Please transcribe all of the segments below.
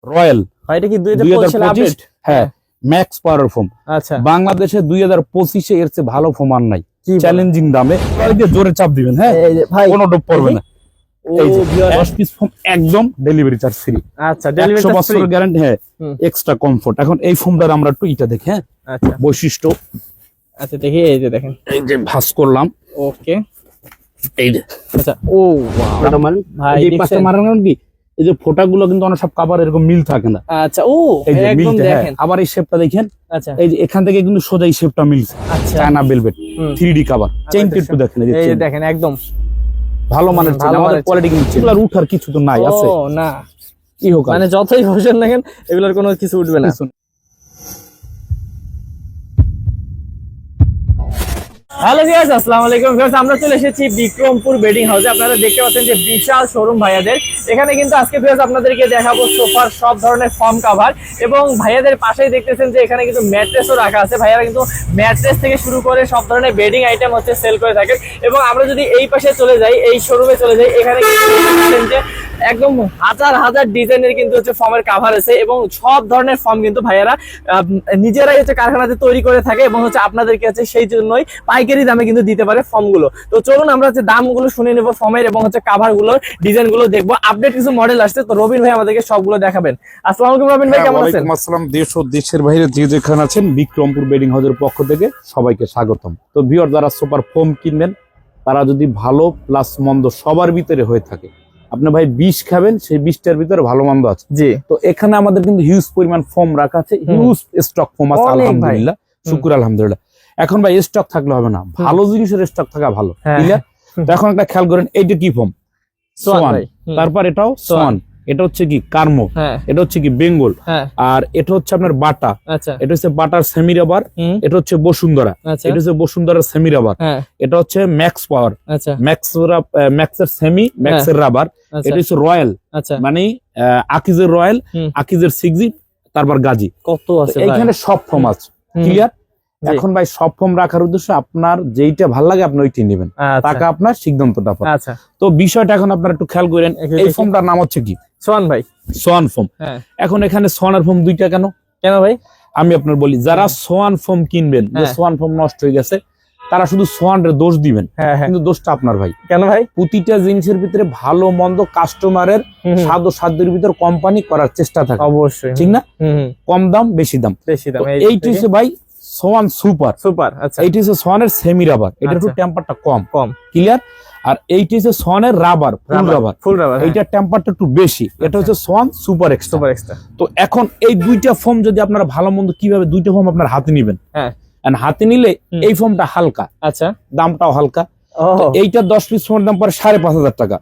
Royal. এটা কি 2025 সালে আপডেট? হ্যাঁ, ম্যাক্স পাওয়ার ফোম। আচ্ছা, বাংলাদেশে 2025-এ এর চেয়ে ভালো ফোম আর নাই, চ্যালেঞ্জিং দামে। জোরে চাপ দিবেন, হ্যাঁ, এই যে ভাই কোনো ডোপ পড়বে না। ও এই যে ভিউয়ার 10 পিস ফোম একদম ডেলিভারি চার্জ ফ্রি। আচ্ছা, ডেলিভারি 100 বছরের গ্যারান্টি, হ্যাঁ, এক্সট্রা কমফোর্ট। এখন এই ফোমটার আমরা একটু এটা দেখি, হ্যাঁ, আচ্ছা বৈশিষ্ট্য। আচ্ছা দেখি, এই যে দেখেন, এই যে ভাঁজ করলাম, ওকে, এই যে আচ্ছা, ও ওয়াও ভাই এই পাশটা মারার কারণ কি, এই যে ফোঁটাগুলো কিন্তু অনেক সব কাভার এরকম মিল থাকে না। আচ্ছা, ও এই যে একদম মিলটা, হ্যাঁ। দেখেন, আবার এই শেপটা দেখেন, আচ্ছা, এই যে এখান থেকে কিন্তু সোজা এই শেপটা মিলছে। আচ্ছা, চায়না ভেলভেট 3D কভার, চেইনটা একটু দেখেন, এই যে দেখেন একদম ভালো মানের চেইন, আমাদের কোয়ালিটি কিন্তু এগুলার উঠার কিছু তো নাই, আছে ও না, কি হোক মানে যতই হোসেন দেখেন এগুলোর কোনো কিছু উঠবে না। হ্যালো ভিউয়ার্স, আসসালামু আলাইকুম ভিউয়ার্স, আমরা চলে এসেছি বিক্রমপুর বেডিং হাউসে। আপনারা দেখতে পাচ্ছেন যে বিশাল শোরুম ভাইয়াদের। এখানে কিন্তু আজকে ভিউয়ার্স আপনাদেরকে দেখাবো সোফার সব ধরনের ফর্ম কভার, এবং ভাইয়াদের পাশেই দেখতেছেন যে এখানে কিন্তু ম্যাট্রেসও রাখা আছে। ভাইয়ারা কিন্তু ম্যাট্রেস থেকে শুরু করে সব ধরনের বেডিং আইটেম হচ্ছে সেল করে থাকে। এবং আমরা যদি এই পাশে চলে যাই, এই শোরুমে চলে যাই, এখানে কিন্তু দেখতেছেন যে একদম হাজার হাজার ডিজাইনের কিন্তু হচ্ছে ফর্মের কাভার আছে, এবং সব ধরনের ফর্ম কিন্তু ভাইয়ারা নিজেরাই হচ্ছে কারখানাতে তৈরি করে থাকে, এবং হচ্ছে আপনাদেরকে হচ্ছে সেই জন্যই পাইকারি দামে কিন্তু দিতে পারে ফর্মগুলো। তো চলুন আমরা হচ্ছে দামগুলো শুনে নেবো ফর্মের, এবং হচ্ছে কাভারগুলোর ডিজাইনগুলো দেখবো। আপডেট কিছু মডেল আসছে, তো রবিন ভাই আমাদেরকে সবগুলো দেখাবেন। আসসালামু আলাইকুম রবিন ভাই, কেমন আছেন? ওয়ালাইকুম আসসালাম। দেশ ও দেশের বাইরে যে যেখানে আছেন, বিক্রমপুর বেডিং হাউসের পক্ষ থেকে সবাইকে স্বাগতম। তো ভিউয়ার, যারা সুপার ফোম কিনবেন, তারা যদি ভালো প্লাস মন্দ সবার ভিতরে হয়ে থাকে, আপনি ভাই 20 খাবেন, সেই 20টার ভিতরে ভালো মন্দ আছে। জি, তো এখানে আমাদের কিন্তু হিউজ পরিমাণ ফোম রাখা আছে, হিউজ স্টক ফোম আছে, আলহামদুলিল্লাহ, শুকর আলহামদুলিল্লাহ। এখন ভাই স্টক থাকলে হবে না, ভালো জিনিসের স্টক থাকা ভালো, বুঝলেন? তো এখন একটা খেয়াল করেন, এইটা কি ফোম? সোয়ান। তারপর এটাও সোয়ান, এটা হচ্ছে কি কার্মো, এটা হচ্ছে কি বেঙ্গল, আর এটা হচ্ছে আপনার বাটা, এটা হচ্ছে বাটার সেমি রাবার, এটা হচ্ছে বসুন্ধরা, এটা হচ্ছে বসুন্ধরার সেমি রাবার, এটা হচ্ছে ম্যাক্স পাওয়ার, ম্যাক্সের সেমি, ম্যাক্সের রাবার, এটা হচ্ছে রয়্যাল, মানে আকিজের রয়্যাল, আকিজের 6G, তারপর গাজী। কত আছে এইখানে, সব ফোম আছে, ক্লিয়ার? এখন ভাই সব ফর্ম রাখার উদ্দেশ্য, আপনার যেইটা ভালো লাগে আপনি ওইটাই নেবেন, টাকা আপনার, সিদ্ধান্তটা আপনার। আচ্ছা, তো বিষয়টা এখন আপনারা একটু খেয়াল করেন, এই ফর্মটার নাম হচ্ছে কি? সোয়ান ভাই, সোয়ান ফর্ম। এখন এখানে সোয়ানের ফর্ম দুইটা কেন কেন ভাই আমি আপনার বলি, যারা সোয়ান ফর্ম কিনবেন, যে সোয়ান ফর্ম নষ্ট হয়ে গেছে, তারা শুধু সোয়ানের দোষ দিবেন, কিন্তু দোষটা আপনার ভাই। কেন ভাই? প্রতিটা জিনিসের ভিতরে ভালো মন্দ কাস্টমারের স্বাদ ও সাধ্যের ভিতরে কোম্পানি করার চেষ্টা থাকে, অবশ্যই, ঠিক না? কম দাম বেশি দাম, এইটা হচ্ছে ভাই সোয়ান সুপার। সুপার, আচ্ছা, এইটা হচ্ছে সোয়ানের সেমি রাবার, এটা একটু টেম্পারটা কম, ক্লিয়ার? আর এইটা হচ্ছে সোয়ানের রাবার, ফুল রাবার, এইটার টেম্পারটা একটু বেশি, এটা হচ্ছে সোয়ান সুপার এক্সট্রা। তো এখন এই দুইটা ফর্ম যদি আপনারা ভালো মন্দ কিভাবে দুইটা ফর্ম আপনার হাতে নিবেন, হাতে নিলে এই ফর্মটা হালকা, আচ্ছা, দামটাও হালকা। এইটা 10 পিস ফোনের দাম পরে 5,500 টাকা,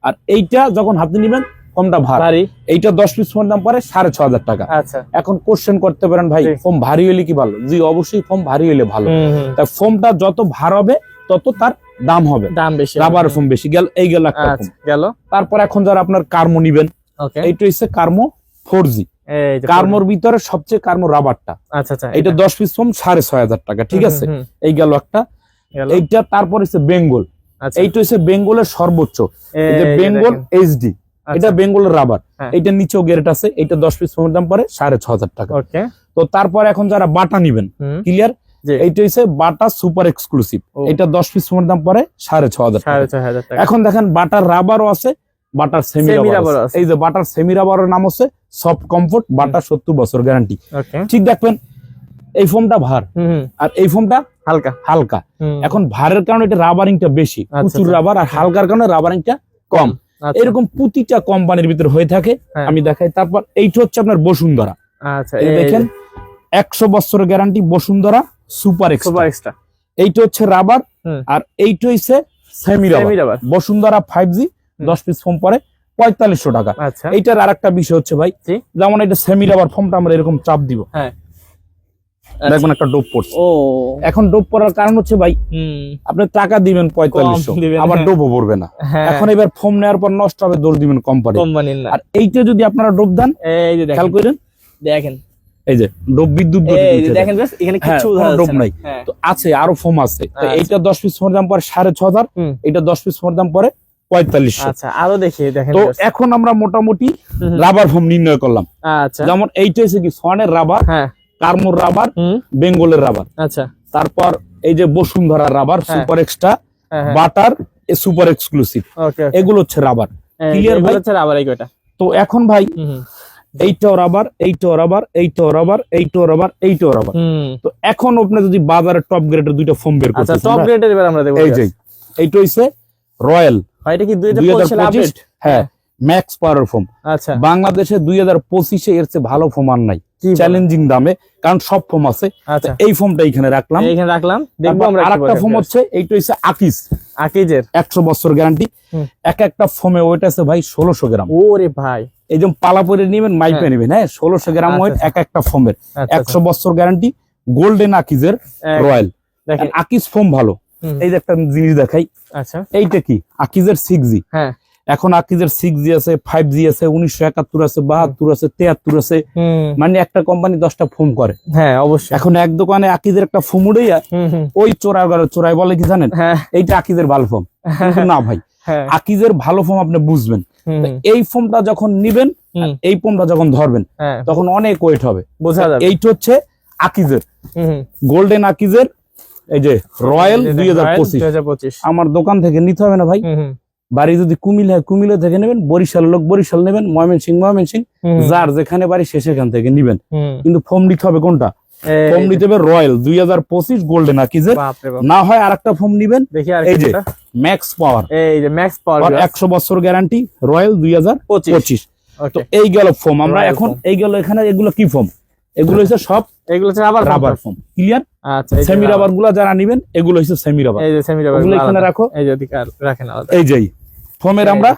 আর এইটা যখন হাতে নিবেন ফর্মটা ভারী, এইটা 10 পিস ফোনের দাম পরে 6,500 টাকা। আচ্ছা, এখন কোশ্চেন করতে পারেন, ভাই ফোম ভারী হলে কি ভালো? জি, অবশ্যই ফোম ভারী হলে ভালো। তাই ফোমটা যত ভার হবে তত তার দাম হবে, দাম বেশি, রাবার ফোম বেশি। গেল, এই গেল একটা ফোম গেল। তারপর এখন যারা আপনার কার্মো নিবেন, এইটা হচ্ছে কার্মো 4G, কার্মোর ভিতরে সবচেয়ে কার্মো রাবারটা। আচ্ছা, এইটা 10 পিস ফোম 6,500 টাকা, ঠিক আছে? এই গেল একটা। এইটা তারপর হচ্ছে বেঙ্গল, এইটা হচ্ছে বেঙ্গলের সর্বোচ্চ, বেঙ্গল HD, এটা বেঙ্গলের রাবার, এইটা নিচেও গ্রেড আছে, এইটা 10 পিস ফোমের দাম পরে 6,500 টাকা। তো তারপর এখন যারা বাটা নিবেন, ক্লিয়ার? এইটা হচ্ছে বাটা সুপার এক্সক্লুসিভ, এটা 10 পিস ফোমের দাম পরে 6,500 টাকা। এখন দেখেন বাটার রাবারও আছে, বাটার সেমি রাবার আছে। এই যে বাটার সেমি রাবারের নাম হচ্ছে সফট কমফোর্ট, বাটা 70 বছর গ্যারান্টি। ঠিক দেখবেন, এই ফোমটা ভার আর এই ফোমটা হালকা হালকা। এখন ভারের কারণে এটা রাবারিংটা বেশি, প্রচুর রাবার, আর হালকার কারণে রাবারিংটা কম। এরকম প্রতিটা কোম্পানির ভিতরে হয়ে থাকে, আমি দেখাই। তারপর এইটা হচ্ছে আপনার বসুন্ধরা, আচ্ছা, এই দেখেন 100 বছরের গ্যারান্টি, বসুন্ধরা সুপার এক্সট্রা। এইটা হচ্ছে রাবার, আর এইটা হচ্ছে semi rubber, Bashundhara 5G, 10 piece foam পরে 4,500 টাকা। এইটার আর একটা বিষয় হচ্ছে ভাই, যেমন এটা সেমি রাবার ফোমটা আমরা এরকম চাপ দিব, দেখবেন একটা ডোপ পড়ছে। এখন ডোপ পড়ার কারণ হচ্ছে ভাই, আপনি টাকা দিবেন 4,500, আবার ডোপও পড়বে না। এখন এবার ফোম নেওয়ার পর নষ্ট হবে, দৌড় দিবেন কোম্পানি। আর এইটা যদি আপনারা ডোপ দেন, খেয়াল করেন, দেখেন এই যে ডোপ, বিদ্যুৎ দেখেন, এখানে কিছু ডোপ নাই, তো আছে আরো ফোম আছে। এইটা 10 পিস ফোমের দাম পরে 6,500, এটা 10 পিস ফোমের দাম পরে 4500। আচ্ছা আরো দেখি দেখেন তো এখন আমরা মোটামুটি রাবার ফোম নির্ণয় করলাম। আচ্ছা যেমন এইটা হচ্ছে কি সনের রাবার, হ্যাঁ কার্মোর রাবার, বেঙ্গলের রাবার, আচ্ছা তারপর এই যে বসুন্ধরা রাবার, হ্যাঁ। সুপার এক্সট্রা, হ্যাঁ, হ্যাঁ। বাটার, সুপার এক্সক্লুসিভ, ওকে এগুলো হচ্ছে রাবার। ক্লিয়ার ভাই? হচ্ছে রাবার এই কয়টা। তো এখন ভাই এইটাও রাবার, এইটাও রাবার, এইটাও রাবার, এইটাও রাবার, এইটাও রাবার। তো এখন আপনি যদি বাজারে টপ গ্রেডের দুইটা ফোম বের আচ্ছা করতে, টপ গ্রেডের এবার আমরা দেখব। এই যে এইটা হইছে রয়্যাল, ভাই এটা কি 2025 আপডেট? হ্যাঁ ম্যাক্স পাওয়ার ফোম। আচ্ছা বাংলাদেশে 2025 এর চেয়ে ভালো ফোম আর নাই, কি চ্যালেঞ্জিং দামে, কারণ সব ফোম আছে। আচ্ছা এই ফোমটা এখানে রাখলাম, এইখানে রাখলাম, দেখবো আমরা। আরেকটা ফোম হচ্ছে এইটা হচ্ছে আকিজ, আকিজের 100 বছর গ্যারান্টি। এক একটা ফোমে ওয়েট আছে ভাই 1600 গ্রাম। ওরে ভাই এই যে পালা পরে নেবেন, মাইপে নেবেন, হ্যাঁ 1600 গ্রাম ওয়েট এক একটা ফোমের, 100 বছর গ্যারান্টি। গোল্ডেন আকিজের রয়্যাল, দেখেন আকিজ ফোম ভালো। এই যে একটা জিনিস দেখাই, আচ্ছা এইটা কি আকিজের 6G। হ্যাঁ এখন আকিজের 6G আছে, 5G আছে, 1971 আছে, 72 আছে, 73 আছে। মানে একটা কোম্পানি 10টা ফোম করে। হ্যাঁ অবশ্যই। এখন এক দোকানে আকিজের একটা ফোম উড়াইয়া ওই চোরাই বলে কি জানেন, হ্যাঁ এইটা আকিজের ভালো ফোম। কিন্তু না ভাই, হ্যাঁ আকিজের ভালো ফোম আপনি বুঝবেন। এই ফোমটা যখন নিবেন, এই ফোমটা যখন ধরবেন, হ্যাঁ তখন অনেক ওয়েট হবে, বোঝা যাবে। এইটা হচ্ছে আকিজের গোল্ডেন আকিজের, এই যে রয়্যাল 2025। আমার দোকান থেকে নিতে হবে না ভাই, বাড়ি যদি কুমিল্লা হয় কুমিল্লা থেকে নেবেন, বরিশাল লোক বরিশাল নেবেন, ময়মনসিংহ, যার যেখানে বাড়ি সে সেখান থেকে নিবেন। কিন্তু ফোম নিতে হবে কোনটা? ফোম নিতে হবে রয়্যাল 2025 গোল্ডেন আকিজের, না হয় আরেকটা ফোম নিবেন, এই যে ম্যাক্স পাওয়ার, এই যে ম্যাক্স পাওয়ার 100 বছর গ্যারান্টি, রয়্যাল 2025। তো এই গেল ফোম। আমরা এখন এই গেল এখানে, এগুলো কি ফোম? এগুলো হচ্ছে সব, এগুলো হচ্ছে রাবার ফোম। ক্লিয়ার? আচ্ছা সেমি রাবার গুলা যারা নিবেন, এগুলো হচ্ছে সেমি রাবার। এই যে সেমি রাবার এগুলো এখানে রাখো, এই যে রাখেন আলাদা। এই যে ফোমের আমরা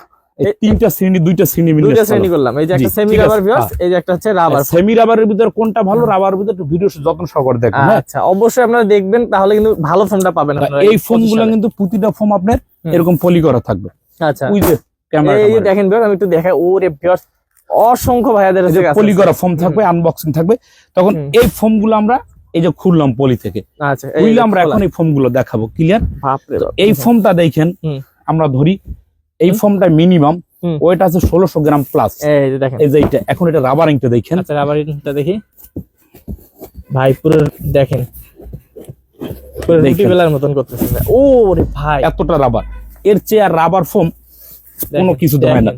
তিনটা শ্রেণী, দুইটা শ্রেণী করলাম। এই যে একটা সেমি রাবার ভিউয়ার্স, এই যে একটা হচ্ছে রাবার। সেমি রাবারের ভিতরে কোনটা ভালো, রাবারের ভিতরে ভিডিও যত্ন সহকারে দেখবেন। আচ্ছা অবশ্যই আপনারা দেখবেন, তাহলে কিন্তু ভালো ফোমটা পাবেন আপনারা। এই ফোমগুলো কিন্তু প্রতিটা ফোম আপনার এরকম পলি করা থাকবে। আচ্ছা ওই যে ক্যামেরা, এই যে দেখেন ভিউয়ার্স, আমি একটু দেখাই। ওরে ভিউয়ার্স, অসংখ্য ভাইয়াদের কাছে পলি করা ফোম থাকবে, আনবক্সিং থাকবে। তখন এই ফোমগুলো আমরা এই যে খুললাম পলি থেকে, আচ্ছা খুললে আমরা এখন এই ফোমগুলো দেখাবো। ক্লিয়ার? বাপরে বাপ। এই ফোমটা দেখেন, আমরা ধরি এই ফোমটা মিনিমাম ওয়েট আছে 1600 গ্রাম প্লাস। এই যে দেখেন, এই যে এইটা, এখন এটা রাবারিংটা দেখেন। আচ্ছা রাবারিংটা দেখি ভাই, পুরো দেখেন পুরো রুটি বেলার মতন করতেছে। ওরে ভাই, এতটা রাবার, এর চেয়ে আর রাবার ফোম কোনো কিছু হয় না,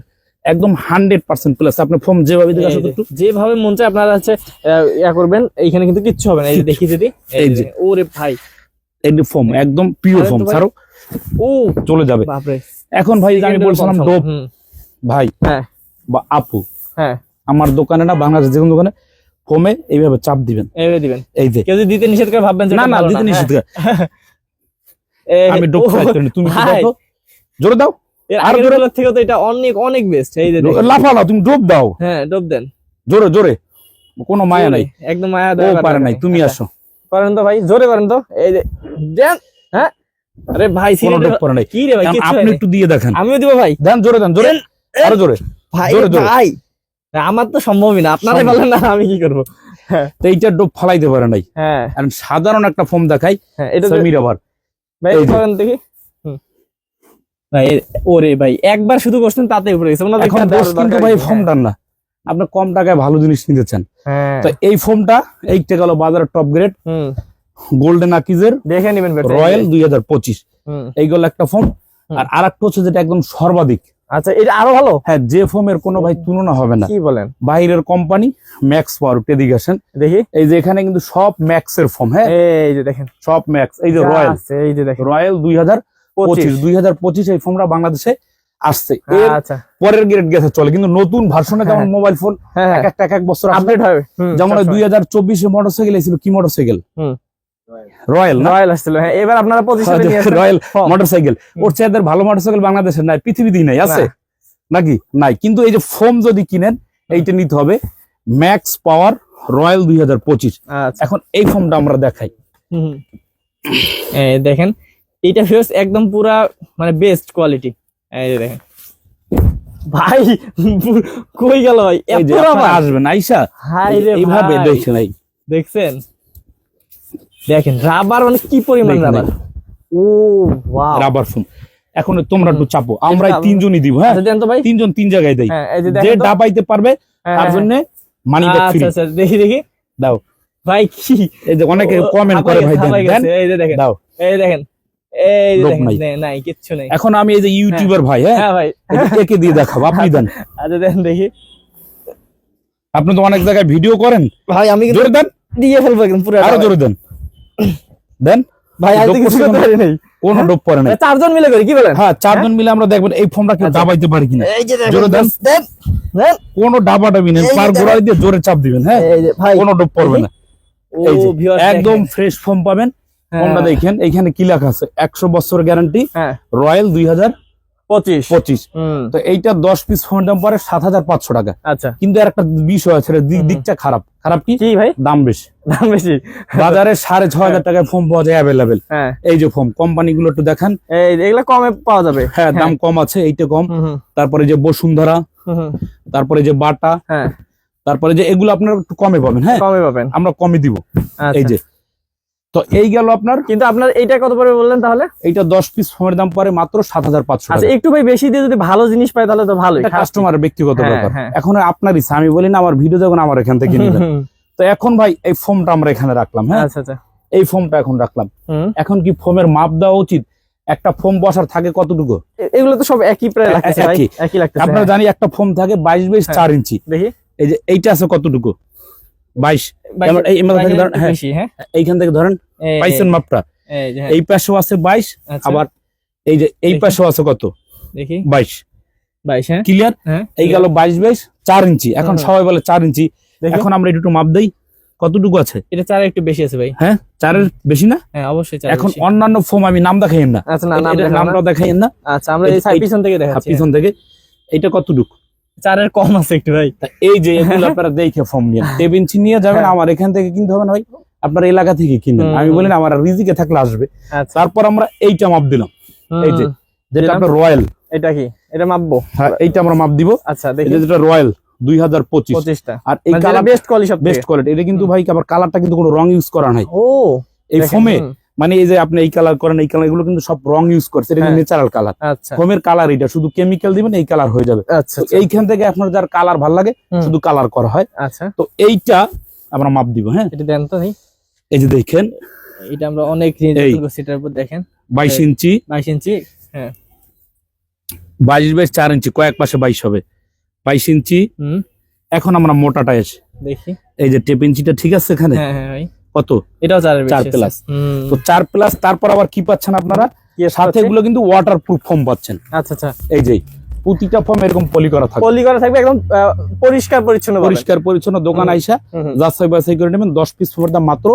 একদম 100% প্লাস। আপনি ফোম যেভাবে দেখে আসলে একটু যেভাবে মন চায় আপনারা হচ্ছে ইয়া করবেন, এইখানে কিন্তু কিচ্ছু হবে না। এই যে দেখি যদি, এই যে ওরে ভাই, এই যে ফোম একদম পিওর ফোম, ছাড়ো ও চলে যাবে। বাপরে। এখন ভাই আমি বলছিলাম ডোপ ভাই, হ্যাঁ বা আপু, হ্যাঁ আমার দোকানে না, বাংলাদেশ যে কোনো দোকানে ফোমে এইভাবে চাপ দিবেন, এইভাবে দিবেন। এই যে কেউ যদি দিতে নিষেধ করে ভাববেন যে না না দিতে নিষেধ করে, আমি ডোপ খাই করি, তুমি কি দেখো, জোরে দাও। আর জোরে থেকে তো এটা অনেক অনেক বেস্ট। এই যে লাফাও না, তুমি ডোপ দাও। হ্যাঁ ডোপ দেন জোরে জোরে, কোনো মায়া নাই, একদম মায়া ও পারে নাই, তুমি আসো করেন তো ভাই, জোরে করেন তো। এই যে দেন, হ্যাঁ আরে ভাই কোনো ডোপ করে নাই। কি রে ভাই, কিছু আপনি একটু দিয়ে দেখেন। আমিও দিব ভাই, দেন জোরে, দেন জোরে, আরো জোরে ভাই। জোরে জোরে। ভাই আমার তো সম্ভবই না, আপনারাই বলেন না, আমি কি করব। তো এইটা ডোপ ফালাইতে পারে নাই। হ্যাঁ আর সাধারণ একটা ফোম দেখাই, হ্যাঁ এটা সেমি রাবার ভাই, করেন দেখি। ভাই ওরে ভাই, একবার শুধু করছেন তাতে উপরে গেছে। ওনাদের এখন দোষ কিন্তু ভাই ফোমটার না, আপনি কম টাকায় ভালো জিনিস নিতে চান। হ্যাঁ তো এই ফোমটা এইটা গেল বাজারের টপ গ্রেড গোল্ডেন আকিজের দেখে নেবেন রয়্যাল 2025। এইগুলো একটা ফোম। আর আরেকটা হচ্ছে যেটা একদম সর্বাধিক, আচ্ছা এটা আরো ভালো। হ্যাঁ যে ফোমের কোনো ভাই তুলনা হবে না। কি বলেন? বাইরের কোম্পানি ম্যাক্স পাওয়ার, এদিকে দেখি। এই যে এখানে কিন্তু সব ম্যাক্স এর ফোম, হ্যাঁ এই যে দেখেন সব ম্যাক্স। এই যে রয়্যাল, এই যে দেখেন রয়্যাল 2025 এই ফোনটা বাংলাদেশে আসছে। আচ্ছা পরের গ্রেড গেছে চলে, কিন্তু নতুন ভার্সনে যেমন মোবাইল ফোন এক এক বছর আপডেট হবে। যেমন 2024 মোটরসাইকেল এসেছিল, কি মোটরসাইকেল? রয়্যাল না, রয়্যাল আসছিল। হ্যাঁ এবার আপনারা 25 নিয়ে আসেন রয়্যাল মোটরসাইকেল। ওর চেয়ে ভালো মোটরসাইকেল বাংলাদেশে নাই, পৃথিবীতেই নাই। আছে নাকি? নাই। কিন্তু এই যে ফোম যদি কিনেন, এইটা নিতে হবে ম্যাক্স পাওয়ার রয়্যাল 2025। এখন এই ফোমটা আমরা দেখাই, দেখেন এটা ফিউজ একদম পুরা মানে বেস্ট কোয়ালিটি। এই যে দেখেন ভাই, কই গেল ভাই, এই যে আপনারা আসবেন আইসা এইভাবে দেখেন, এই দেখছেন, দেখেন রাবার মানে কি পরিমাণ রাবার। ও ওয়াও, রাবার ফোম। এখন তোমরা একটু চাপো, আমরা এটা- তিনজনই দিব, হ্যাঁ আচ্ছা দেন তো ভাই। তিনজন তিন জায়গায় দেই, হ্যাঁ এই যে যে দেখেন তো। ডাবাইতে পারবে হ্যাঁ, তার হ্যাঁ, জন্য মানি ব্যাক ফ্রি। আচ্ছা আচ্ছা দেখি দেখি দাও, ভাই কি এই যে অনেকে ও, কমেন্ট করে হাঁপাই ভাই গেছে, হাঁপাই দেন দেন, গেছে, এই যে দেখেন দাও। এই দেখেন এই যে লোক দেখেন নাই। নাই কিচ্ছু নেই। এখন আমি এই যে ইউটিউবার ভাই, হ্যাঁ হ্যাঁ ভাই এই যে একে দিয়ে দেখাবো, আপনি দেন। আচ্ছা দেন দেখি আপনি তো অনেক জায়গায় ভিডিও করেন, ভাই আমি কিন্তু জোরে দেন, দিয়ে ফেলবো একদম পুরো আরো জোরে দেন, দেন। ভাই আজ ডোপ কিছু করতে করতে পারি নাই। কোনো ডোপ পরে নাই। চারজন মিলে করি কি বলেন? হ্যাঁ চারজন মিলে আমরা দেখবেন এই ফর্মটা কেউ আচ্ছা। দাবাইতে পারে কিনা। এই যে জোরে দেন, দেন দেন কোনো ডাবা ডাবি নেই, এই যে পার দেখেন। গোড়ায় দিয়ে জোরে চাপ দিবেন, হ্যাঁ এই যে ভাই কোনো ডোপ পড়বে না। ও এই যে ভিউয়ার্স একদম ফ্রেশ ফর্ম পাবেন। ফর্মটা হ্যাঁ। দেখেন, এইখানে কি লেখা আছে, 100 বছর গ্যারান্টি, হ্যাঁ রয়্যাল 25 2025। হুম তো এইটা 10 পিস ফোনের দাম পরে 7500 টাকা। আচ্ছা কিন্তু এর একটা বিষয় আছে, দিকটা খারাপ। খারাপ কি? কি ভাই দাম বেশি। দাম বেশি বাজারে 6500 টাকায় ফোম পাওয়া যায় অ্যাভেলেবেল। হ্যাঁ এই যে ফোম কোম্পানিগুলো একটু দেখান, এই এগুলা কমে পাওয়া যাবে হ্যাঁ দাম কম আছে, এইটা কম। হুম হুম তারপরে যে বসুন্ধরা, হুম তারপরে যে বাটা, হ্যাঁ তারপরে যে এগুলো আপনার একটু কমে পাবেন, হ্যাঁ কমে পাবেন আমরা কমে দিব। আচ্ছা। এই যে, তো এই গেল আপনার, কিন্তু আপনার এইটা কত পরে বললেন তাহলে? এইটা 10 পিস ফোমের দাম পরে মাত্র 7500 আচ্ছা টাকা। একটু ভাই বেশি দিয়ে যদি ভালো জিনিস পাই তাহলে তো ভালোই। এটা কাস্টমারের ব্যক্তিগত হ্যাঁ, ব্যাপার, হ্যাঁ। এখন আপনার ইচ্ছা, আমি বলি না আমার ভিডিও যখন আমার এখান থেকে নিবেন। তো এখন ভাই এই ফোমটা আমরা এখানে রাখলাম, হ্যাঁ আচ্ছা আচ্ছা এই ফোমটা এখন রাখলাম। হুম এখন কি ফোমের মাপ দেওয়া উচিত? একটা ফোম বসার থাকে কতটুকু? এগুলো তো সব একই প্রায় লাগতেছে ভাই, একই। একই লাগতেছে। আপনারা জানি একটা ফোম থাকে 22 হ্যাঁ। 4 ইঞ্চি। দেখি এই যে এইটা আছে কতটুকু? 22। যেমন এই মাথা থেকে ধরেন, হ্যাঁ বেশি হ্যাঁ এইখান থেকে ধরেন, এই- পাইছেন মাপটা? এই যে হ্যাঁ, এই পাশেও আছে 22, আচ্ছা, আবার এই যে এই দেখি। পাশেও আছে কত? দেখি 22। 22 হ্যাঁ ক্লিয়ার? হ্যাঁ এই গেল 22 4 ইঞ্চি। এখন হুম। সবাই বলে 4 ইঞ্চি, দেখি। এখন আমরা একটু মাপ দেই কতটুকু আছে। এটা 4 একটু বেশি আছে ভাই। হ্যাঁ 4-এর বেশি না? হ্যাঁ অবশ্যই 4 এখন বেশি। অন্যান্য ফোম আমি নাম দেখাইন না, আচ্ছা না নাম এটা দেখাবো না। নামটাও দেখাইন না। আচ্ছা আমরা এই সাইড পিছন থেকে দেখাচ্ছি। পিছন থেকে এইটা কতটুকু? 4 এর কম আছে একটু ভাই। তা এই যে এগুলো আপনারা দেখে ফর্ম নিয়ে 10 ইঞ্চি নিয়ে যাবেন, হ্যাঁ। আমার এখান থেকে কিনতে হবে না ভাই, আপনার এলাকা থেকে কিনবেন। হুম, আমি হুম। বলি না আমার রিজিকে থাকলে আসবে। আচ্ছা তারপর আমরা এইটা মাপ দিলাম, এই যে হুম, যেটা দিলাম। আপনার রয়্যাল, এটা কি? এটা মাপবো? হ্যাঁ এইটা আমরা মাপ দিব। আচ্ছা এই দেখি যে যেটা রয়্যাল 2025, 25টা। আর এই মানে কালার বেস্ট কোয়ালিটি সব বেস্ট কোয়ালিটি। এটা কিন্তু ভাই আবার কালারটা কিন্তু কোনো রং ইউজ করা নাই ও এই দেখেন, ফোমে। হুম, মানে এই যে আপনি এই কালার করেন, এই কালার এগুলো কিন্তু সব রং ইউজ করছে, এটা কিন্তু হ্যাঁ। Natural colour. আচ্ছা ফোমের কালার এটা, শুধু কেমিক্যাল দিবেন এই কালার হয়ে যাবে। আচ্ছা তো এইখান থেকে আপনার যার কালার ভালো লাগে হুম। শুধু কালার করা হয়। আচ্ছা তো এইটা আমরা মাপ দিব, হ্যাঁ এটা দেন তো নেই। এই যে দেখেন এটা আমরা অনেক এই। সেটার উপর দেখেন 22 ইঞ্চি, 22 ইঞ্চি হ্যাঁ 22 4 ইঞ্চি, কয়েক পাশে 22 হবে, 22 ইঞ্চি। হুম এখন আমরা মোটাটা এসে দেখি এই যে টেপ ইঞ্চিটা ঠিক আছে এখানে হ্যাঁ হ্যাঁ ভাই কত? এটাও 4 এর বেশি 4 আছে। প্লাস। হুম তো 4 প্লাস, তারপর আবার কি পাচ্ছেন আপনারা কি আছে সাথে? পাচ্ছি? এগুলো কিন্তু ওয়াটার প্রুফ ফোম পাচ্ছেন। আচ্ছা আচ্ছা এই যে প্রতিটা ফোম এরকম পলি করা থাকে, পলি করা থাকবে একদম পরিষ্কার পরিচ্ছন্ন পাবেন। পরিষ্কার পরিচ্ছন্ন। দোকান হুম। আইসা হুম, হুম। যাচাই বাছাই করে নেবেন। 10 পিস ফোমের দাম মাত্র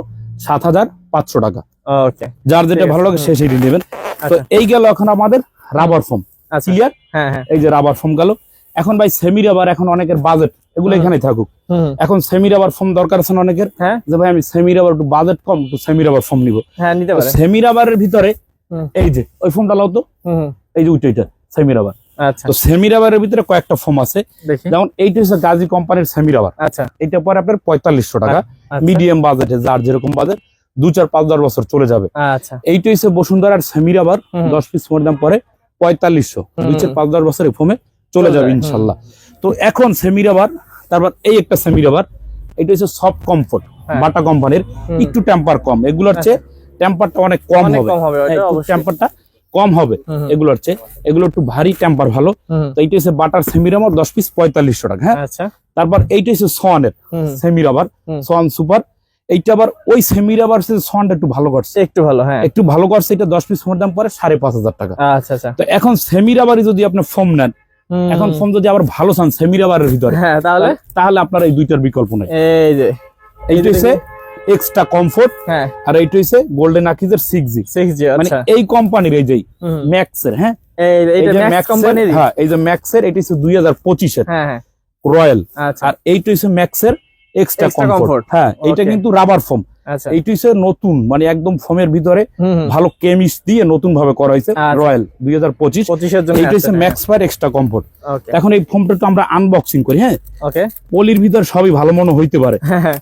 7500 টাকা। ওকে যার যেটা ঠিক ভালো লাগে আছে, সে সেটি নেবেন। তো আচ্ছা এই গেল এখন আমাদের রাবার ফোম, আচ্ছা ক্লিয়ার? হ্যাঁ হ্যাঁ এই যে রাবার ফোম গেল। এখন ভাই সেমি রাবার, এখন অনেকের বাজেট এগুলো হুম। এখানে থাকুক। হুম এখন সেমি রাবার ফোম দরকার আছে না অনেকের, হ্যাঁ যে ভাই আমি সেমি রাবার একটু বাজেট কম, একটু সেমি রাবার ফোম নিব। হ্যাঁ নিতে পারেন। সেমি রাবারের ভিতরে হুম। এই যে ওই ফোমটা লাও তো, হুম এই যে ওইটা সেমি রাবার। আচ্ছা তো সেমি রাবারের ভিতরে কয়েকটা ফোম আছে, দেখি যেমন এইটা হচ্ছে গাজী কোম্পানির সেমি রাবার। আচ্ছা এটা পরে আপনার 4500 টাকা। আচ্ছা মিডিয়াম বাজেটে যার যেরকম বাজেট 2 4 5 10 বছর চলে যাবে। আচ্ছা এইটা হচ্ছে বসুন্ধরার সেমি রাবার, হুম। 10 পিস ফোমের দাম পরে 4500, 2 4 5 10 বছর ফোমে চলে যাবে হুম। ইনশাল্লাহ। তো এখন সেমি রাবার, তারপর এই একটা সেমি রাবার, এটা হচ্ছে সফট কমফোর্ট, হ্যাঁ। বাটা কোম্পানির, হুম। একটু টেম্পার কম। এগুলোর চেয়ে টেম্পারটা অনেক কম অনেক হবে, কম হবে ওটা অবশ্যই। টেম্পারটা কম হবে হুম, হুম। এগুলোর চেয়ে। এগুলো একটু ভারী, টেম্পার ভালো। হুম তো এইটা হচ্ছে বাটার সেমি রাবার, 10 পিস 4500 টাকা, হ্যাঁ। আচ্ছা তারপর এইটা হচ্ছে সোয়ানের হুম সেমি রাবার, হুম। Swan super. এইটা আবার ওই সেমি রাবার সোয়ানটা একটু ভালো করছে, একটু ভালো হ্যাঁ একটু ভালো করছে। এটা 10 পিস ফোমের দাম পরে 5500 টাকা। আচ্ছা আচ্ছা তো এখন সেমি রাবারই যদি আপনি ফোম নেন, হুম। এখন ফোম যদি আবার ভালো চান সেমি রাবারের ভিতরে, হ্যাঁ তাহলে তাহলে আপনার এই দুইটার বিকল্প নাই। এই যে এইটা হচ্ছে এক্সট্রা কমফোর্ট, হ্যাঁ আর এইটা হচ্ছে গোল্ডেন আকিজের 6G। 6G মানে আচ্ছা এই কোম্পানির এই যে হুম। ম্যাক্সের, হ্যাঁ এই এই এটা যে ম্যাক্স ম্যাক্সের, কোম্পানির হ্যাঁ এই যে ম্যাক্সের, এটা হচ্ছে 2025 এর হ্যাঁ হ্যাঁ রয়্যাল। আচ্ছা আর এইটা হচ্ছে ম্যাক্সের এক্সট্রা Extra কমফোর্ট, comfort। হ্যাঁ এইটা Okay. কিন্তু রাবার ফোম। আচ্ছা এইটা হচ্ছে নতুন, মানে একদম ফোমের ভিতরে হুম হুম। ভালো কেমিস্ট দিয়ে নতুন ভাবে করা হয়েছে, আচ্ছা। রয়্যাল 2025। 25 এর জন্য এইটা হচ্ছে ম্যাক্স ফায়ার এক্সট্রা কমফোর্ট। ওকে এখন এই ফোমটা তো আমরা আনবক্সিং করি, হ্যাঁ ওকে পলির ভিতর সবই ভালো মনে হইতে পারে। হ্যাঁ হ্যাঁ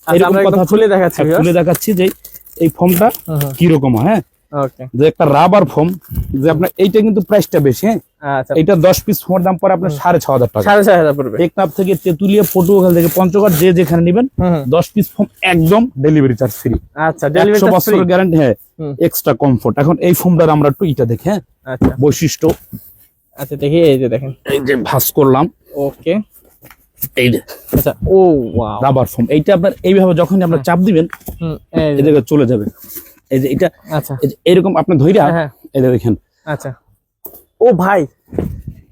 আচ্ছা এরকম আমরা কথা একদম খুলে দেখাচ্ছি খুলে দেখাচ্ছি যে এই ফোমটা হুম হুম। কি রকম হয়, হ্যাঁ ওকে, যে একটা রাবার ফোম, যে আপনার এইটা কিন্তু প্রাইসটা বেশি, হ্যাঁ আচ্ছা, এটা 10 পিস ফোমের দাম পড়ে আপনার 6,500 টাকা। 6,500 পড়বে। টেকনাফ থেকে তেতুলিয়া, পটুয়াখালী থেকে পঞ্চগড়, যে যেখানে নেবেন 10 পিস ফোম একদম ডেলিভারি চার্জ ফ্রি। আচ্ছা, ডেলিভারি 100 বছরের গ্যারান্টি, হ্যাঁ এক্সট্রা কমফোর্ট। এখন এই ফোমটার আমরা একটু এটা দেখি, হ্যাঁ আচ্ছা বৈশিষ্ট্য। আচ্ছা, দেখি এই যে দেখেন, এই যে ভাঁজ করলাম, ওকে, এই যে আচ্ছা, ও ওয়াও, রাবার ফোম। এইটা আপনার এইভাবে যখন আপনার চাপ দিবেন এই এই যে, জায়গায় চলে যাবে। এই যে এটা আচ্ছা, এই যে এরকম আপনি ধইরা হ্যাঁ, এই যে দেখেন, আচ্ছা, ও ভাই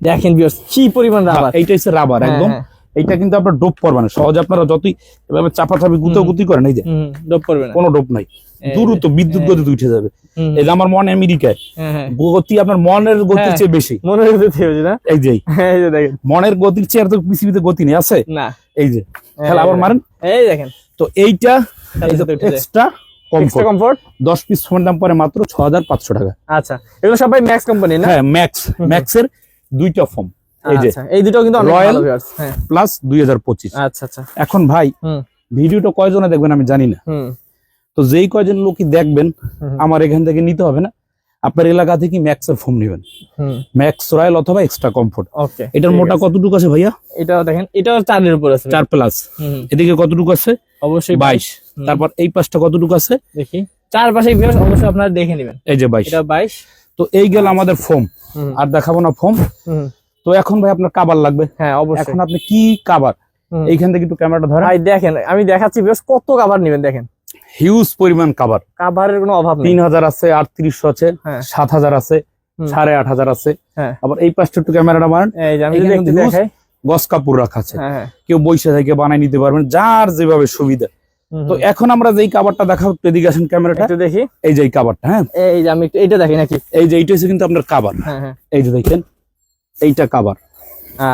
দেখেন ভিউয়ার্স কি পরিমাণ রাবার। এইটা হচ্ছে রাবার একদম। এইটা কিন্তু আপনার ডোপ পড়বে না সহজে, আপনারা যতই এভাবে চাপাচাপি গুতাগুতি করেন এই যে ডোপ করবে না, কোনো ডোপ নাই, দ্রুত বিদ্যুৎ গতিতে উঠে যাবে। এই যে আমার মন আমেরিকায়, হ্যাঁ, গতি আপনার মনের গতির চেয়ে বেশি। মনে হচ্ছে না, এই যে এই যে দেখেন, মনের গতির চেয়ে আর তো পৃথিবীতে গতি নেই, আছে না, এই যে খেলা আবার মারেন, এই দেখেন, তো এইটা এক্সট্রা এক্সট্রা কমফোর্ট 10 পিস ফোনের দাম পড়ে মাত্র 6,500 টাকা। আচ্ছা, এগুলো সবাই ম্যাক্স কোম্পানি না? হ্যাঁ ম্যাক্স, ম্যাক্সের দুইটা ফোম, এই যে আচ্ছা, এই দুটো কিন্তু অনেক রয়্যাল ভালো ভিউয়ার্স। হ্যাঁ, প্লাস 2025। আচ্ছা আচ্ছা, এখন ভাই ভিডিওটা কয়জনে দেখবেন আমি জানি না, তো যেই কয়জন লোকই দেখবেন আমার এখান থেকে নিতে হবে না, আপনার এলাকা থেকে ম্যাক্সের ফোম নেবেন, ম্যাক্স রয়্যাল অথবা এক্সট্রা কমফোর্ট। ওকে, এটার মোটা কতটুকু আছে ভাইয়া? এটাও দেখেন, এটাও 4 এর উপর আছে, 4 প্লাস। এদিকে কতটুকু আছে? অবশ্যই 22। তারপর এই পাশটা কতটুকু আছে দেখি, চারপাশে ভিউয়ার্স অবশ্যই আপনারা দেখে নেবেন। এই যে 22, এটা 22। তো এই গেল আমাদের ফোম, আর দেখাবো না ফোম। তো এখন ভাই আপনার কাবার লাগবে। হ্যাঁ অবশ্যই। এখন আপনি কি কাবার, এইখান থেকে একটু ক্যামেরাটা ধরেন। ভাই দেখেন, আমি দেখাচ্ছি ভিউয়ার্স কত কভার নেবেন, দেখেন হিউজ পরিমাণ কাবার, কভারের কোনো অভাব নেই। 3000 আছে, 3800 আছে, 7000 আছে, 8500 আছে। হ্যাঁ, আবার এই পাশটা একটু ক্যামেরাটা মারেন, এই যে আমি যদি একটু দেখাই, গস কাপড় রাখা আছে, হ্যাঁ, কেউ বৈশা থেকে বানাই নিতে পারবেন যার যেভাবে সুবিধা। তো এখন আমরা যেই কাবারটা দেখাবো, এদিকে আসেন ক্যামেরাটা, একটু দেখি, এই যে এই কাবারটা, হ্যাঁ এই যে আমি একটু এইটা দেখি নাকি, এই যে এইটা হচ্ছে কিন্তু আপনার কাবার, হ্যাঁ হ্যাঁ, এই যে দেখেন এইটা কাবার।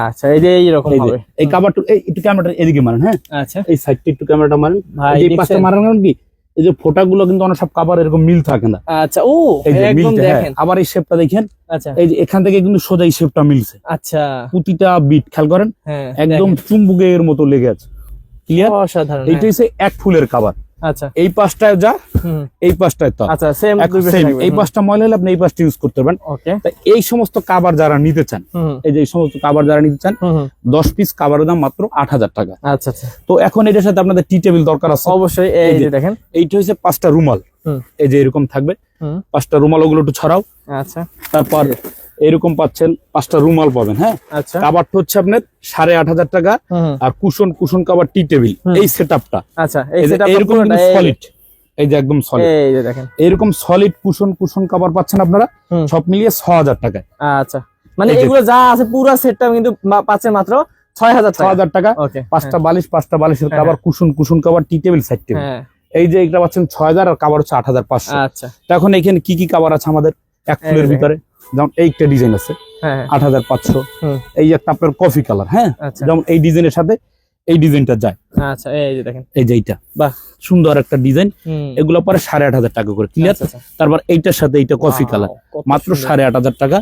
আচ্ছা, এই যে এইরকম এই যে হবে, এই কাবারটা একটু ক্যামেরাটা এদিকে মারেন, হ্যাঁ আচ্ছা, এই সাইডটা একটু ক্যামেরাটা মারেন, ভাই এই পাশটা মারেন, কারণ কি এই যে ফোঁটাগুলো কিন্তু অনেক সব কাবার এরকম মিল থাকে না। আচ্ছা, ও এই যে একদম মিলটা, হ্যাঁ। দেখেন, আবার এই শেপটা দেখেন, আচ্ছা, এই যে এখান থেকে কিন্তু সোজা এই শেপটা মিলছে, আচ্ছা, প্রতিটা বিট খেয়াল করেন, হ্যাঁ একদম চুম্বুকের মতো লেগে আছে, ক্লিয়ার। অসাধারণ, এইটা হচ্ছে এক ফুলের কাবার, আচ্ছা, এই পাশটায় যা এই পাশটায় তো, আচ্ছা, সেম এই পাশটা ময়লা হলে আপনি এই পাশটা ইউজ করতে পারবেন। ওকে, তাই এই সমস্ত কাবার যারা নিতে চান, এই যে এই সমস্ত কাবার যারা নিতে চান, 10 পিস কাবারের দাম মাত্র 8000 টাকা। আচ্ছা আচ্ছা, তো এখন এটার সাথে আপনাদের টি টেবিল দরকার আছে অবশ্যই, এই যে দেখেন, এইটা হচ্ছে 5টা রুমাল, এই যে এরকম থাকবে 5টা রুমাল, ওগুলো একটু ছড়াও। আচ্ছা, তারপর এরকম পাচ্ছেন 5টা রুমাল পাবেন, হ্যাঁ। আচ্ছা, কাবারটা হচ্ছে আপনার 8500 টাকা, আর কুশন কাবার টি টেবিল এই সেটআপটা, আচ্ছা, এই সেটআপটা এরকম সলিড, এই যে একদম সলিড, এই যে দেখেন, এরকম সলিড কুশন কাবার পাচ্ছেন আপনারা সব মিলিয়ে 6000 টাকায়। আচ্ছা, মানে এগুলো যা আছে পুরো সেটটা কিন্তু পাচ্ছেন মাত্র 6000 টাকা। ওকে, 5টা বালিশের কাবার, কুশন কাবার, টি টেবিল, সাইড টেবিল, এই যে এটা পাচ্ছেন 6000, আর কাবার হচ্ছে 8500। আচ্ছা, তো এখন এখানে কি কি কাবার আছে আমাদের এক ফুলের ভিতরে, যেমন এইটা ডিজাইন আছে 8500, এই একটা আপনার কফি কালার, হ্যাঁ, যেমন এই ডিজাইনের সাথে এই ডিজাইনটা যায়। আচ্ছা, এই যে দেখেন, এই যে এইটা বাহ সুন্দর একটা ডিজাইন, এগুলো পরে 8500 টাকা করে, ক্লিয়ার। তারপর এইটার সাথে এইটা কফি কালার মাত্র 8500 টাকা।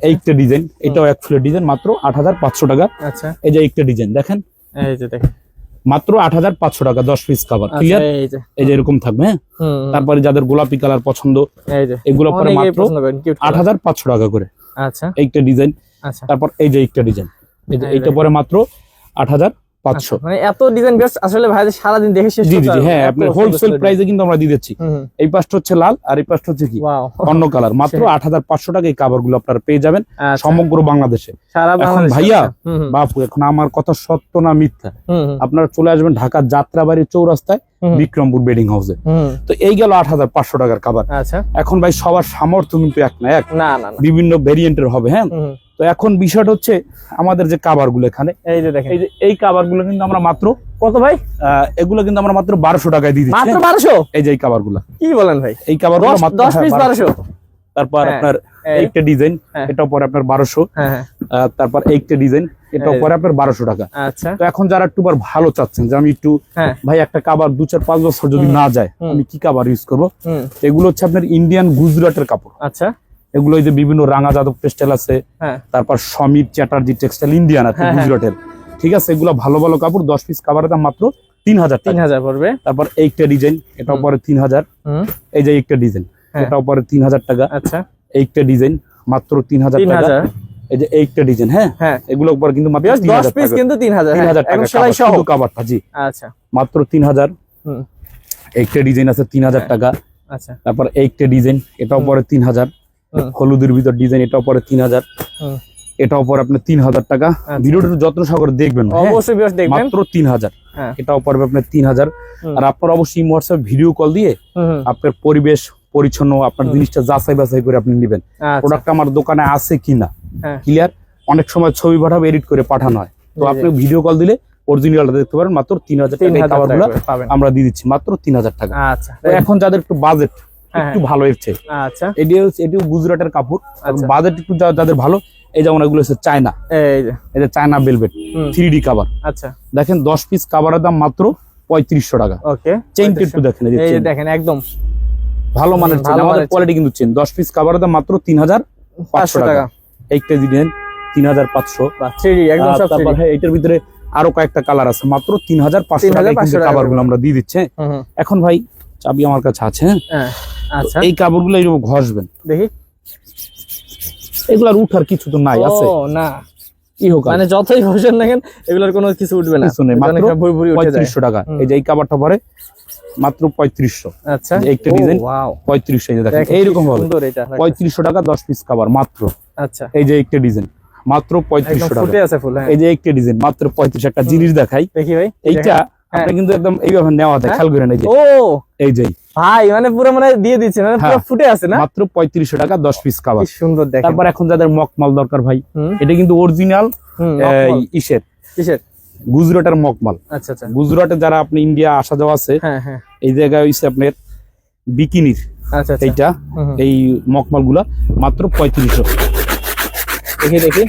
এইটা ডিজাইন, এটাও এক ফুলের ডিজাইন, মাত্র 8500 টাকা। আচ্ছা, এই যে একটা ডিজাইন দেখেন, এই যে দেখেন, মাত্র 8500 টাকা, 10 পিস কাভার, ক্লিয়ার। এই যে এরকম থাকবে, হ্যাঁ। তারপরে যাদের গোলাপি কালার পছন্দ, এগুলো পরে মাত্র 8500 টাকা করে। আচ্ছা, এইটা ডিজাইন। আচ্ছা, তারপর এই যে একটা ডিজাইন, এই যে এইটা পরে মাত্র 8500। মানে এত ডিজাইন বেশ, আসলে ভাই সারাদিন দেখে শেষ জি করতে জি, পারবো না, হ্যাঁ, এত আপনার সুন্দর হোলসেল সুন্দর প্রাইসে কিন্তু আমরা দিয়ে দিচ্ছি। এই পাশটা হচ্ছে লাল, আর এই পাশটা হচ্ছে কি ওয়াও অন্য কালার, মাত্র 8500 টাকা এই কাভার গুলো আপনারা পেয়ে যাবেন সমগ্র বাংলাদেশে, সারা এখন বাংলাদেশে। ভাইয়া বাপু, এখন আমার কথা সত্য না মিথ্যা, আপনারা চলে আসবেন ঢাকা যাত্রাবাড়ি চৌরাস্তায় বিক্রমপুর বেডিং হাউসে। তো এই গেল 8500 টাকার কাভার। আচ্ছা, এখন ভাই সবার সামর্থ্য কিন্তু এক না এক, না না, বিভিন্ন ভেরিয়েন্টের হবে, হ্যাঁ। তো এখন বিষয়টা হচ্ছে আমাদের যে কাভার গুলো এখানে, এই যে দেখেন, এই কাভার গুলো কিন্তু আমরা মাত্র কত ভাই, এগুলো কিন্তু আমরা মাত্র 1200 টাকায় দিয়ে দিচ্ছি, মাত্র 1200। এই যে এই কাভার গুলো, কি বলেন ভাই, এই কাভার গুলো মাত্র 10 পিস 1200। তারপর আপনার একটা ডিজাইন, এটাও পরে আপনার 1200। তারপর একটা ডিজাইন, এটাও পরে আপনার 1200 টাকা। আচ্ছা, তো এখন যারা একটু ভালো চাচ্ছেন যে আমি একটু ভাই একটা কাভার 2-4-5 বছর যদি না যায়, আমি কি কাভার ইউজ করবো, এগুলো হচ্ছে আপনার ইন্ডিয়ান গুজরাটের কাপড়। আচ্ছা, এগুলো এই যে বিভিন্ন রাঙা যাদব টেক্সটাইল আছে, তারপর সমীর চ্যাটার্জি টেক্সটাইল ইন্ডিয়ান আছে গুজরাটের, ঠিক আছে। এগুলো ভালো ভালো কাপড়, 10 পিস কাভারের দাম মাত্র 3000 পড়বে। তারপর এইটা ডিজাইন, এটাও পরে 3000। এই যে একটা ডিজাইন, এটাও পরে 3000 টাকা। আচ্ছা, এইটা ডিজাইন মাত্র 3000 টাকা। 3000। এই যে এইটা ডিজাইন, হ্যাঁ এগুলো পরে কিন্তু মাত্র 10 পিস কিন্তু 3000। 3000 টাকা সেলাই সহ শুধু কভারটা, জি আচ্ছা মাত্র 3000। এইটা ডিজাইন আছে 3000 টাকা। আচ্ছা, তারপর এইটা ডিজাইন, এটাও পরে 3000। হলুদের ভিতর ডিজাইন, এটাও পরে 3000। এটাও পরে আপনার 3000 টাকা। ভিডিওটা যত্ন সহকারে দেখবেন, অবশ্যই ভিউয়ার্স দেখবেন। মাত্র 3000। এটাও পড়বে আপনার 3000। আর আপনার অবশ্যই হোয়াটসঅ্যাপ ভিডিও কল দিয়ে আপনার পরিবেশ পরিচ্ছন্ন আপনার জিনিসটা যাচাই বাছাই করে আপনি নেবেন। প্রোডাক্ট আমার দোকানে আছে কিনা ক্লিয়ার। অনেক সময় ছবি পাঠাবে, এডিট করে পাঠানো হয়, তো আপনি ভিডিও কল দিলে অরিজিনালটা দেখতে পারেন। মাত্র 3000 টাকা এই খাবারগুলো আমরা দিয়ে দিচ্ছি, মাত্র 3000 টাকা। আচ্ছা, এখন যাদের একটু বাজেট একটু ভালো এসছে, আচ্ছা এটিও গুজরাটের কাপড়, বাজেট একটু যাদের ভালো, এই যেমন এগুলো হচ্ছে চায়না, এই যে চায়না ভেলভেট 3D কভার। আচ্ছা, দেখেন 10 পিস কভারের দাম মাত্র 3500 টাকা। ওকে, চেইনটা একটু দেখেন, এই যে দেখেন একদম ভালো মানের চেইন, আমাদের কোয়ালিটি কিন্তু চেইন। 10 পিস কভারের দাম মাত্র 3500 টাকা। এইটা দিবেন 3500। 3D একদম সব 3D। তারপর এটার ভিতরে আরো কয়েকটা কালার আছে, মাত্র 3500 টাকা কিন্তু কভারগুলো আমরা দিয়ে দিচ্ছি। এখন ভাই চাবি আমার কাছে আছে, আচ্ছা এই কাপড়গুলো এইরকম ঘষবেন, দেখি এগুলার উঠার কিছু তো নাই আছে। ও না, কি হোক মানে যতই ঘষেন না কেন এগুলোর কোনো কিছু উঠবে না, কিছু নেই, মাত্র 3500 টাকা। এই যে এই কাপড়টা পরে মাত্র 3500। আচ্ছা, একটা ডিজাইন 3500, এই যে দেখেন এইরকম হবে 3500 টাকা 10 পিস কভার মাত্র। আচ্ছা, এই যে একটা ডিজাইন মাত্র 3500 টাকা। ফুটে আছে ফুল। এই যে একটা ডিজাইন মাত্র 3500। একটা জিনিস দেখাই, দেখি ভাই, এইটা আপনি কিন্তু একদম এইভাবে নেওয়া যায়, খেয়াল করেন। এই যে ও এই যে ভাই মানে পুরো মানে দিয়ে দিচ্ছে, মানে পুরো ফুটে আছে না, মাত্র 3500 টাকা 10 পিস কভার। কি সুন্দর দেখেন। তারপর এখন যাদের মকমাল দরকার ভাই, এটা কিন্তু অরিজিনাল কিসের গুজরাটের মকমাল। আচ্ছা আচ্ছা, গুজরাটে যারা আপনি ইন্ডিয়া আসা যাওয়া আছে, এই জায়গায় হইছে আপনার বিকিনির। আচ্ছা, এইটা এই মকমাল গুলা মাত্র 3500। দেখি দেখি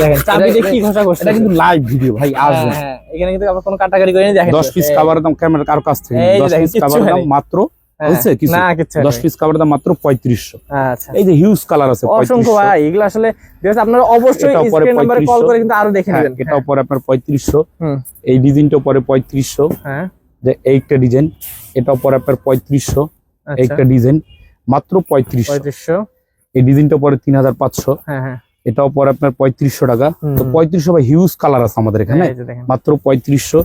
দেখেন, চাবি দেখি ঘষা ঘষা। এটা কিন্তু লাইভ ভিডিও ভাই, আসবে এখানে কিন্তু আবার কোনো কাটাকাটি করে দেখেন। 10 পিস কভারের দাম ক্যামেরা কার কাছ থেকে 10 পিস কভারের দাম মাত্র হচ্ছে কিছু না, 10 পিস কভারের দাম মাত্র 3500। আচ্ছা, এই যে হিউজ কালার আছে অসংখ্য ভাই, এগুলো আসলে ভিউয়ার্স আপনারা অবশ্যই স্ক্রিন নম্বরে কল করে কিন্তু আরো দেখে নেবেন। এটাও পরে আপনার 3500। এই ডিজাইনটাও পরে 3500। হ্যাঁ, যে এইটা ডিজাইন, এটাও পরে আপনার 3500। এইটা ডিজাইন মাত্র 3500। এই ডিজাইনটা পরে 3500। হ্যাঁ হ্যাঁ, এটাও পরে আপনার 3500 টাকা। তো 3500 ভাই হিউজ কালার আছে আমাদের এখানে, মাত্র 3500।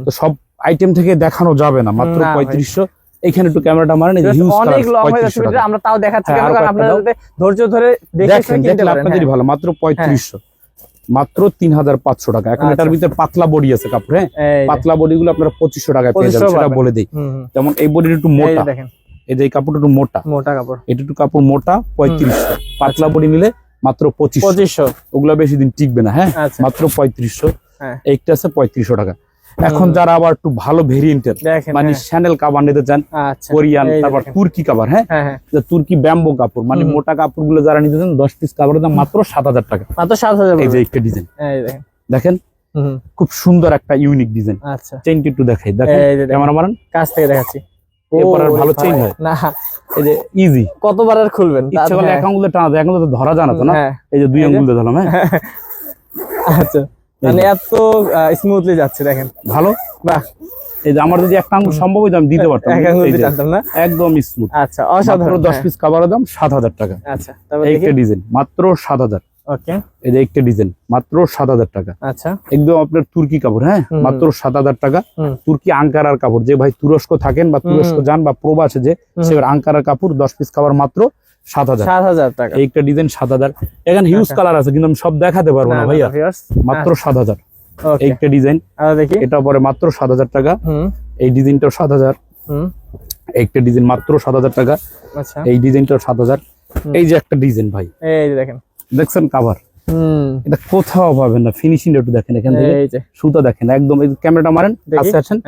তো সব আইটেম থেকে দেখানো যাবে না, মাত্র 3500। এখানে একটু ক্যামেরাটা মারেন, এই হিউজ কালার অনেক লং হয়ে যাচ্ছে ভিডিও, আমরা তাও দেখাচ্ছি কারণ আপনারা যদি ধৈর্য ধরে দেখেন দেখলে আপনাদেরই ভালো। মাত্র 3500, মাত্র 3500 টাকা। এখন এটার ভিতরে পাতলা বডি আছে কাপড়, পাতলা বডি গুলো আপনারা 2500 টাকায় পেয়ে যাবেন, সেটা বলে দেই। যেমন এই বডিটা একটু মোটা, দেখেন এই যে এই কাপড়টা একটু মোটা কাপড়, এটা একটু কাপড় মোটা 3500। পাতলা বডি নিলে মাত্র 2500। ওগুলা বেশি দিন টিকবে না, হ্যাঁ মাত্র 3500। এইটা আছে 3500 টাকা। এখন যারা আবার একটু ভালো ভেরিয়েন্টের মানে শ্যানেল কাভার নিতে চান, কোরিয়ান, তারপর তুর্কি কাভার, হ্যাঁ তুর্কি ব্যাম্বো কাপড়, মানে মোটা কাপড় গুলো যারা নিতে চান 10 পিস কাভারের দাম মাত্র 7000 টাকা। মাত্র 7000। এই যে একটা ডিজাইন দেখেন, খুব সুন্দর একটা ইউনিক ডিজাইন। আচ্ছা, চেইনটা একটু দেখাই, দেখেন ক্যামেরা মারেন, কাছ থেকে দেখাচ্ছি। এরপর আর ভালো চেইন হয় না, এই যে ইজি, কতবার আর খুলবেন, ইচ্ছা করলে এক আঙ্গুলে টানা যায়, এখন তো ধরা জানা তো না, এই যে দুই আঙ্গুল দিয়ে ধরলাম। হ্যাঁ আচ্ছা, মানে এত স্মুথলি যাচ্ছে দেখেন, ভালো। বাহ, এই যে আমার যদি একটা আঙ্গুল সম্ভব হইতো আমি দিতে পারতাম, একদম স্মুথ। আচ্ছা, অসাধারণ। 10 পিস কভারের দাম 7000 টাকা। আচ্ছা, তারপর একটা ডিজাইন মাত্র 7000। ওকে, এই যে একটা ডিজাইন মাত্র 7000 টাকা। আচ্ছা, একদম আপনার তুর্কি কাপড়, হ্যাঁ মাত্র 7000 টাকা। তুর্কি আঙ্কারার কাপড়, যে ভাই তুরস্ক থাকেন বা তুরস্ক যান বা প্রবাসে, যে সে আঙ্কারার কাপড় 10 পিস কভার মাত্র 7000 টাকা। একটা ডিজাইন 7000। এখানে হিউজ কালার আছে কিন্তু আমি সব দেখাতে পারবো না ভাইয়া, মাত্র 7000। একটা ডিজাইন, এটা পরে মাত্র 7000 টাকা। এই ডিজাইনটাও 7000। একটা ডিজাইন মাত্র 7000 টাকা। এই ডিজাইনটাও 7000। এই যে একটা ডিজাইন ভাই, এই যে দেখেন, দেখছেন কাভার, এটা কোথাও পাবেন না। ফিনিশিং একটু দেখেন, এখান থেকে সুতা দেখেন, একদম এই ক্যামেরাটা মারেন, কাছে আছেন,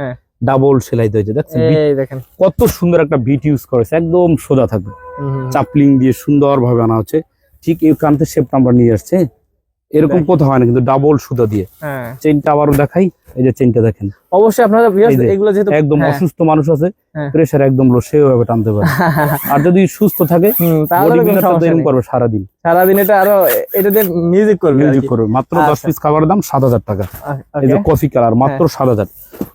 ডাবল সেলাই দিয়েছে, দেখছেন কত সুন্দর একটা বিট ইউজ করেছে, একদম সোজা থাকবে, চাপলিং দিয়ে সুন্দর ভাবে আনা হচ্ছে। ঠিক এই কান্তের শেপটা আমরা নিয়ে আসছে, এরকম কোথাও হয় না কিন্তু ডাবল সুতা দিয়ে। চেইনটা আবারও দেখাই, এই যে চেনটা দেখেন, অবশ্যই আপনারা এই যে এগুলো যেহেতু একদম হ্যাঁ। অসুস্থ মানুষ আছে, হ্যাঁ। প্রেসার একদম লো, সেও ভাবে টানতে পারে। আর যদি সুস্থ থাকে তাহলে বডি কোনো বিল্ডারটা তো সমস্যা এরকম নেই। করবে সারাদিন, সারাদিন এটা আরো এটা দিয়ে মিউজিক করবে আর মিউজিক কি। করবে। মাত্র 10 আচ্ছা। পিস খাবারের দাম 7,000 টাকা। ওকে, এই যে কফি কালার মাত্র 7,000।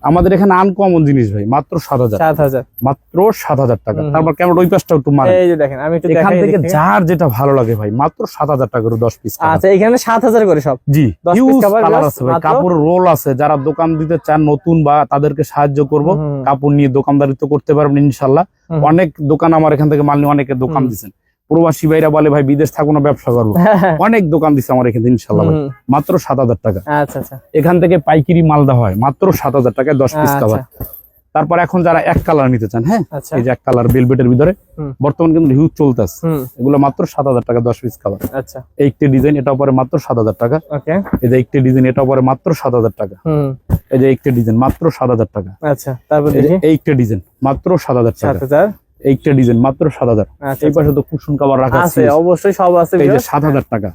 আমাদের এখানে আনকমন জিনিস ভাই, মাত্র 7,000, 7,000। মাত্র 7,000 টাকা। তারপর কেমন ওই পাশটা একটু মারে, এই যে দেখেন আমি একটু এখান দেখাই থেকে দেখি। যার যেটা ভালো লাগে ভাই, মাত্র 7,000 টাকা করে 10 পিস। আচ্ছা এখানে 7,000 করে সব। জি, 10 huge piece cover colour glass আছে ভাই, মাত্র? কাপড়ের রোল আছে। যারা দোকান দিতে চান নতুন বা তাদেরকে সাহায্য করব, কাপড় নিয়ে দোকানদারিত্ব করতে পারবেন ইনশাআল্লাহ। অনেক দোকান আমার এখান থেকে মাল নিয়ে অনেকে দোকান দিচ্ছেন। প্রবাসী ভাইরা বলে ভাই বিদেশ থাকো না, ব্যবসা করবো, অনেক দোকান দিচ্ছে আমার এখানে ইনশাআল্লাহ ভাই। মাত্র 7,000 টাকা। আচ্ছা আচ্ছা এখান থেকে পাইকারি মাল দেওয়া হয় মাত্র 7,000 টাকায় 10 পিস আচ্ছা। কাভার। তারপর এখন যারা এক কালার নিতে চান, হ্যাঁ, আচ্ছা। এই যে এক কালার ভেলভেটের ভিতরে বর্তমান কিন্তু হিউজ চলতেছে, হুম এগুলো মাত্র 7,000 টাকা 10 পিস কাভার। আচ্ছা একটি ডিজাইন, এটা পরে মাত্র 7,000 টাকা। ওকে এই যে একটি ডিজাইন, এটা পরে মাত্র 7,000 টাকা। হুম এই যে একটি ডিজাইন মাত্র 7,000 টাকা। আচ্ছা তারপর এই যে দেখি এইটা ডিজাইন মাত্র 7,000 টাকা। 7,000। এইটা ডিজাইন মাত্র 7,000। আচ্ছা এই পাশে তো কুশন কভার রাখা আছে, আছে, অবশ্যই সব আছে এই যে viewers। 7,000 টাকা।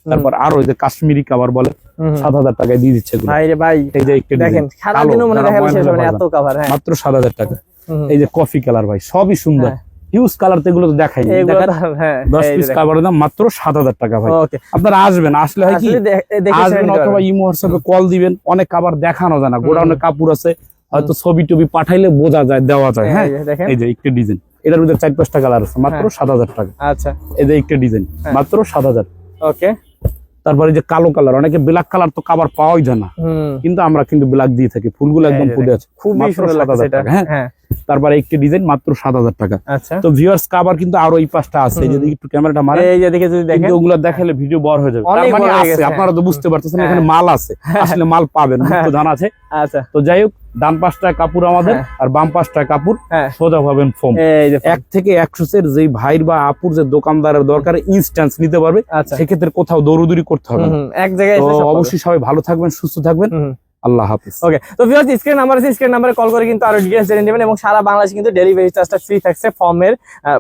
তারপর আরো এই যে কাশ্মীরি কভার বলে, হুম। 7,000 টাকায় দিয়ে দিচ্ছে এগুলো। ভাই রে ভাই এই যে একটা দেখেন ডিজাইন সারাদিনও মনে দেখালে শেষ হবে না, এত কভার। হ্যাঁ মাত্র 7,000 টাকা। হুম। এই যে কফি কালার ভাই, সবই সুন্দর, হ্যাঁ। হিউজ কালার তো এগুলো তো দেখাই এগুলো তো- হ্যাঁ 10 এই যে পিস দেখেন। কাভারের দাম মাত্র 7,000 টাকা ভাই। ওকে আপনারা আসবেন, আসলে হয় কি আসলে দেখে আসবেন শুনে নিতে অথবা পারবেন। ইমো হোয়াটসঅ্যাপে কল দিবেন, অনেক কাভার দেখানো যায় না, গোডাউনে কাপড় আছে, হয়তো ছবি টবি পাঠাইলে বোঝা যায়, দেওয়া যায়। হ্যাঁ এই যে দেখেন। এই যে একটা ডিজাইন, এটার ভিতরে 4-5টা কালার আছে, মাত্র 7,000 টাকা। আচ্ছা এই যে একটা ডিজাইন মাত্র 7,000। ওকে তারপরে যে কালো কালার, অনেকে ব্ল্যাক কালার তো কাভার পাওয়াই যায় না, হুম কিন্তু আমরা কিন্তু ব্ল্যাক দিয়ে থাকি, ফুলগুলো একদম এই যে ফুটে আছে, খুবই মাত্র সুন্দর লাগছে 7,000 এটা। টাকা। হ্যাঁ হ্যাঁ তারপরে একটি ডিজাইন মাত্র 7,000 টাকা। আচ্ছা তো ভিউয়ার্স কাভার কিন্তু আরো এই পাশটা আছে, এই যে দেখি একটু ক্যামেরাটা মারে, এই যে দেখে যদি দেখেন কিন্তু ওগুলো দেখালে ভিডিও বড় হয়ে যাবে। অনেক তার মানে বড় হয়ে আছে, গেছে। আপনারা তো বুঝতে পারতেছেন হ্যাঁ। এখানে মাল আছে, আসলে মাল পাবেন, মুক্ত ধান আছে। আচ্ছা তো যাই হোক, ডান পাশটায় কাপড় আমাদের, আর বাম পাশটায় কাপড়, হ্যাঁ সোজা পাবেন ফোম। এই যে 1 থেকে 100 এর যেই ভাইর বা আপুর যে দোকানদারের দরকার ইনস্ট্যান্স নিতে পারবে, আচ্ছা সেক্ষেত্রে কোথাও দৌড়দৌড়ি করতে হবে না। এক জায়গায় তো এসে সব অবশ্যই সবাই ভালো থাকবেন, সুস্থ থাকবেন, আল্লাহ হাফিজ। ওকে তো ভিউয়ার্স স্ক্রিন নাম্বার আছে, স্ক্রিন নাম্বারে কল করে কিন্তু আরো ডিটেইলস জেনে নেবেন, এবং সারা বাংলাদেশে কিন্তু ডেলিভারি চার্জটা ফ্রি থাকছে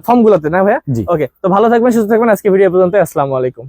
ফর্মগুলোতে, না ভাইয়া? জি। ওকে তো ভালো থাকবেন, সুস্থ থাকবেন, আজকে ভিডিও পর্যন্ত, আসসালামু আলাইকুম।